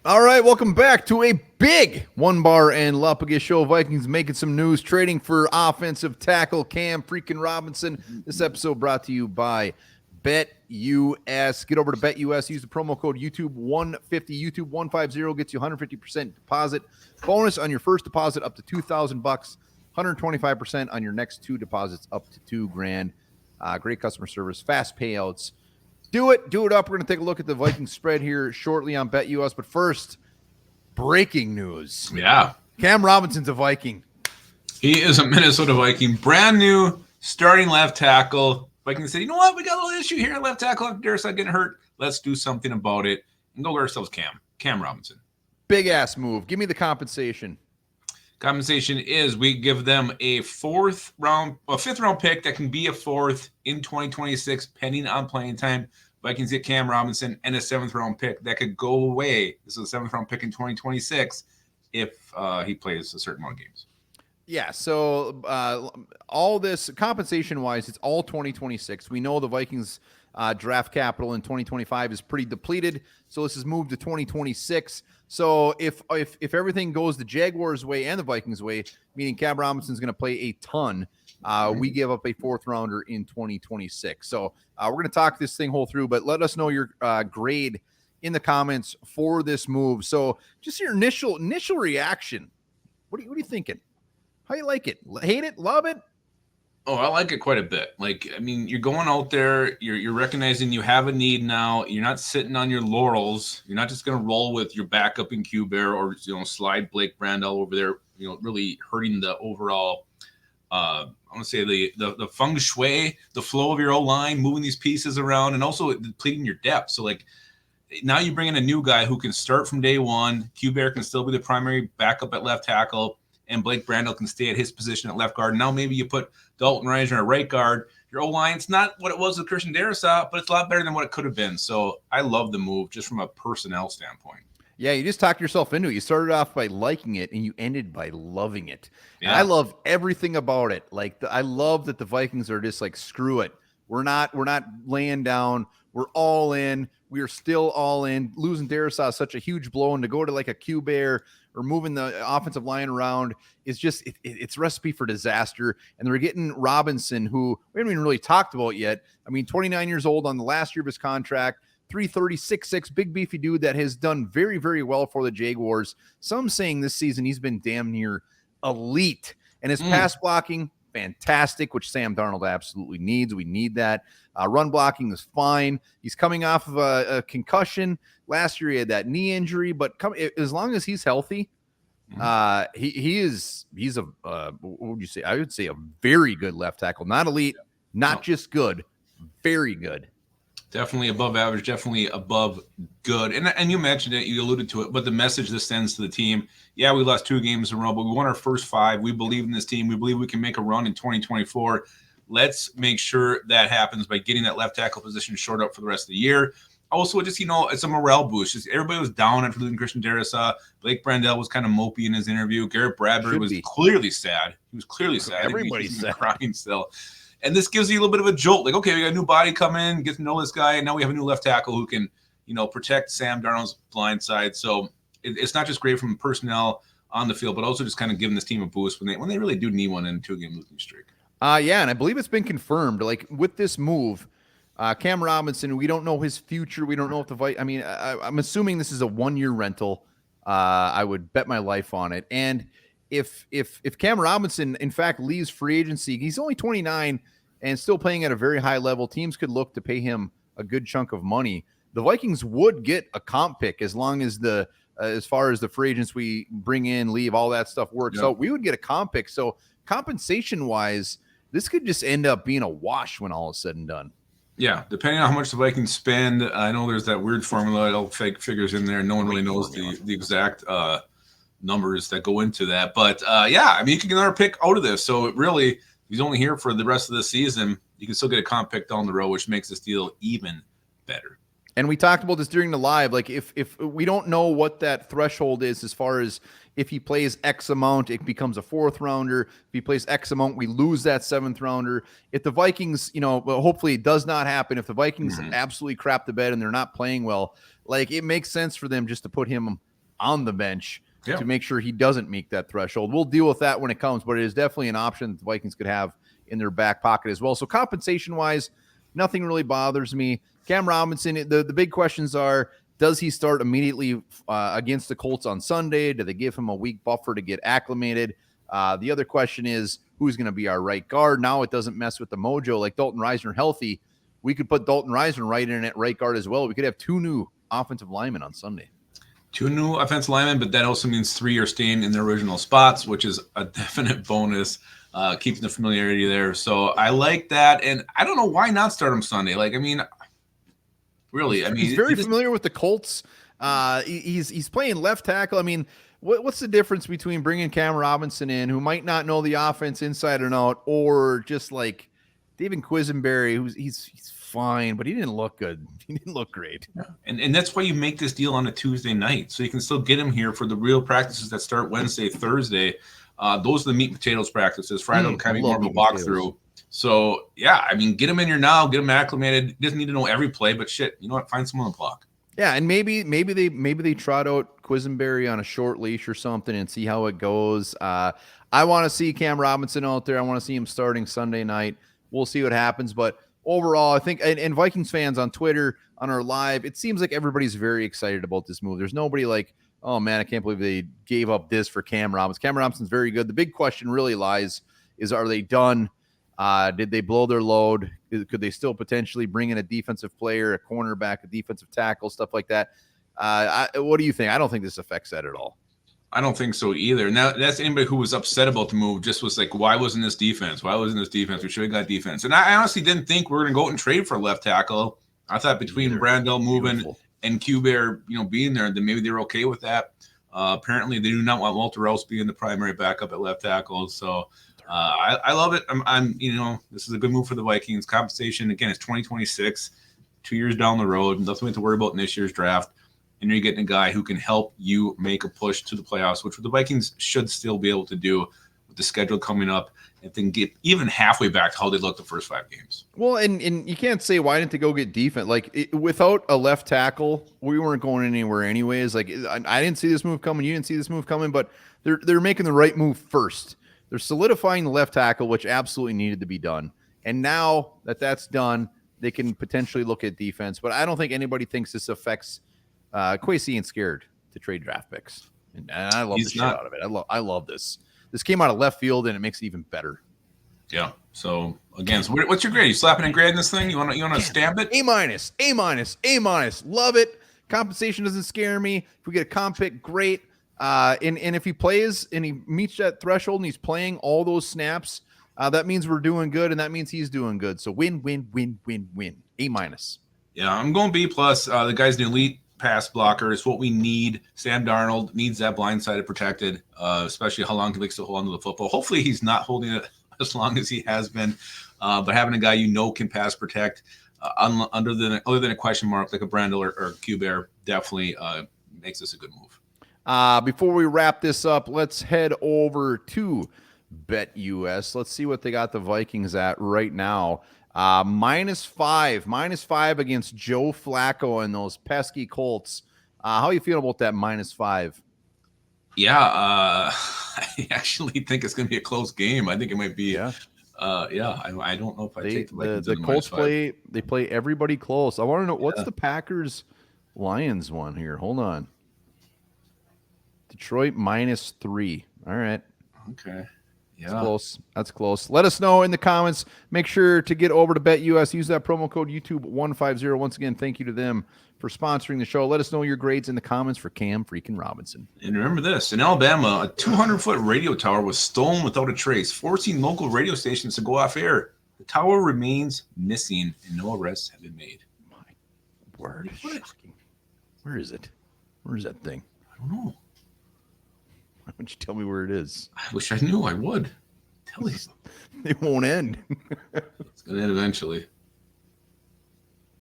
All right, welcome back to a big Onebar and Lupagus show. Vikings making some news, trading for offensive tackle Cam freaking Robinson. This episode brought to you by BetUS. Get over to BetUS, use the promo code YouTube150. YouTube150 gets you 150% deposit bonus on your first deposit up to $2,000, 125% on your next two deposits up to $2,000. Great customer service, fast payouts. Do it up. We're going to take a look at the Vikings spread here shortly on BetUS. But first, breaking news. Yeah. Cam Robinson's a Viking. He is a Minnesota Viking. Brand new starting left tackle. Vikings said, you know what? We got a little issue here. Left tackle after Darrisaw getting hurt. Let's do something about it and go get ourselves Cam Robinson. Big ass move. Give me the compensation. Compensation is we give them a fifth round pick that can be a fourth in 2026, pending on playing time. Vikings get Cam Robinson and a seventh round pick that could go away. This is a seventh round pick in 2026 if he plays a certain amount of games. Yeah, so all this compensation-wise, it's all 2026. We know the Vikings draft capital in 2025 is pretty depleted, so this is moved to 2026. So if everything goes the Jaguars' way and the Vikings' way, meaning Cam Robinson's going to play a ton, we give up a fourth rounder in 2026. So we're going to talk this thing whole through, but let us know your grade in the comments for this move. So just your initial reaction. What are you thinking? How you like it? Hate it? Love it? Oh, I like it quite a bit. Like, I mean, you're going out there, you're recognizing you have a need now. You're not sitting on your laurels. You're not just going to roll with your backup in Q-Bear or, slide Blake Brandel over there, really hurting the overall, I want to say the feng shui, the flow of your O-line, moving these pieces around, and also depleting your depth. So, like, now you bring in a new guy who can start from day one. Q-Bear can still be the primary backup at left tackle, and Blake Brandel can stay at his position at left guard. Now maybe you put Dalton Risner at right guard. Your O-line, it's not what it was with Christian Darrisaw, but it's a lot better than what it could have been. So I love the move just from a personnel standpoint. Yeah, you just talked yourself into it. You started off by liking it, and you ended by loving it. Yeah. And I love everything about it. Like I love that the Vikings are just like, screw it. We're not laying down. We're all in. We are still all in. Losing Darrisaw is such a huge blow, and to go to like a Q-Bear or moving the offensive line around is just it's recipe for disaster. And they're getting Robinson, who we haven't even really talked about yet. I mean, 29 years old on the last year of his contract, 330, big beefy dude that has done very, very well for the Jaguars. Some saying this season he's been damn near elite. And his pass blocking, fantastic, which Sam Darnold absolutely needs. We need that. Run blocking is fine. He's coming off of a concussion. Last year he had that knee injury, but as long as he's healthy, he's a what would you say? I would say a very good left tackle. Not elite, not just good, very good. Definitely above average, definitely above good. And you mentioned it, you alluded to it, but the message this sends to the team, yeah, we lost 2 games in a row, but we won our first 5. We believe in this team. We believe we can make a run in 2024. Let's make sure that happens by getting that left tackle position shored up for the rest of the year. Also, just, it's a morale boost. Just everybody was down after losing Christian Darrisaw. Blake Brandel was kind of mopey in his interview. Garrett Bradbury was clearly sad. He was clearly sad. Everybody's sad. Crying still. And this gives you a little bit of a jolt. Like, okay, we got a new body come in, get to know this guy, and now we have a new left tackle who can, protect Sam Darnold's blind side. So it's not just great from personnel on the field, but also just kind of giving this team a boost when they really do need one in a 2-game losing streak. Yeah, and I believe it's been confirmed. Like with this move, Cam Robinson, we don't know his future. We don't know if I'm assuming this is a 1-year rental. I would bet my life on it. And if Cam Robinson, in fact, leaves free agency, he's only 29 and still playing at a very high level. Teams could look to pay him a good chunk of money. The Vikings would get a comp pick as long as as far as the free agents we bring in, leave, all that stuff works out. We would get a comp pick. So compensation-wise, this could just end up being a wash when all is said and done. Yeah, depending on how much the Vikings spend. I know there's that weird formula, all fake figures in there. No one really knows the exact numbers that go into that. But, you can get another pick out of this. So, really, he's only here for the rest of the season. You can still get a comp pick down the road, which makes this deal even better. And we talked about this during the live. Like, if we don't know what that threshold is as far as if he plays X amount, it becomes a 4th rounder. If he plays X amount, we lose that 7th rounder. If the Vikings, hopefully it does not happen. If the Vikings absolutely crap the bed and they're not playing well, like, it makes sense for them just to put him on the bench Yeah. to make sure he doesn't meet that threshold. We'll deal with that when it comes, but it is definitely an option that the Vikings could have in their back pocket as well. So compensation-wise, nothing really bothers me. Cam Robinson, the big questions are, does he start immediately against the Colts on Sunday? Do they give him a week buffer to get acclimated? The other question is, who's going to be our right guard? Now it doesn't mess with the mojo. Like Dalton Risner healthy, we could put Dalton Risner right in at right guard as well. We could have 2 new offensive linemen on Sunday. 2 new offensive linemen, but that also means 3 are staying in their original spots, which is a definite bonus, keeping the familiarity there. So I like that, and I don't know why not start him Sunday. Like, I mean, really, he's very familiar with the Colts. He's playing left tackle. I mean, what's the difference between bringing Cam Robinson in, who might not know the offense inside and out, or just like David Quisenberry, who's he's fine, but he didn't look good. He didn't look great. Yeah. And that's why you make this deal on a Tuesday night, so you can still get him here for the real practices that start Wednesday, Thursday. Those are the meat and potatoes practices. Friday will kind of be more of a walkthrough. So, yeah, I mean, get him in here now, get him acclimated. He doesn't need to know every play, but shit, you know what? Find someone on the block. Yeah, and maybe they trot out Quisenberry on a short leash or something and see how it goes. I want to see Cam Robinson out there. I want to see him starting Sunday night. We'll see what happens, but overall, I think, and Vikings fans on Twitter, on our live, it seems like everybody's very excited about this move. There's nobody like, oh man, I can't believe they gave up this for Cam Robinson. Cam Robinson's very good. The big question really lies is, are they done? Did they blow their load? Could they still potentially bring in a defensive player, a cornerback, a defensive tackle, stuff like that? What do you think? I don't think this affects that at all. I don't think so either. Now, that's anybody who was upset about the move just was like, why wasn't this defense? Why wasn't this defense? We should have got defense. And I honestly didn't think we were going to go out and trade for a left tackle. I thought between Brandel moving and Q-Bear, being there, then maybe they were okay with that. Apparently, they do not want Walter Rouse being the primary backup at left tackle. So I love it. I'm this is a good move for the Vikings. Compensation, again, it's 2026, 2 years down the road. Nothing we have to worry about in this year's draft. And you're getting a guy who can help you make a push to the playoffs, which the Vikings should still be able to do with the schedule coming up, and then get even halfway back to how they looked the first 5 games. Well, and you can't say, why didn't they go get defense? Like, without a left tackle, we weren't going anywhere anyways. Like, I didn't see this move coming. You didn't see this move coming, but they're making the right move first. They're solidifying the left tackle, which absolutely needed to be done. And now that that's done, they can potentially look at defense. But I don't think anybody thinks this affects Kwesi ain't scared to trade draft picks, and I love the shit out of it. I love this. This came out of left field, and it makes it even better. Yeah. So again, so what's your grade? You slapping and grading this thing? You want to stamp it? A minus. Love it. Compensation doesn't scare me. If we get a comp pick, great. And if he plays and he meets that threshold and he's playing all those snaps, that means we're doing good, and that means he's doing good. So win. A minus. Yeah, I'm going B plus. The guy's an elite pass blocker. Is what we need. Sam Darnold needs that blindside protected, especially how long he likes to hold on to the football. Hopefully he's not holding it as long as he has been, but having a guy can pass protect other than a question mark like a Brandel or Q-Bear definitely makes this a good move. Before we wrap this up, let's head over to BetUS. Let's see what they got the Vikings at right now. -5 against Joe Flacco and those pesky Colts. How are you feeling about that -5? Yeah, I actually think it's going to be a close game. I think it might be. I don't know if I take the Vikings. The Colts play everybody close. I want to know what's the Packers Lions one here. Hold on. Detroit -3. All right. Okay. Yeah. That's close. Let us know in the comments. Make sure to get over to BetUS. Use that promo code YouTube150. Once again, thank you to them for sponsoring the show. Let us know your grades in the comments for Cam freaking Robinson. And remember this, in Alabama, a 200-foot radio tower was stolen without a trace, forcing local radio stations to go off air. The tower remains missing, and no arrests have been made. My word. Where is it? Where is that thing? I don't know. Why don't you tell me where it is? I wish I knew. I would. Tell you. It won't end. It's going to end eventually.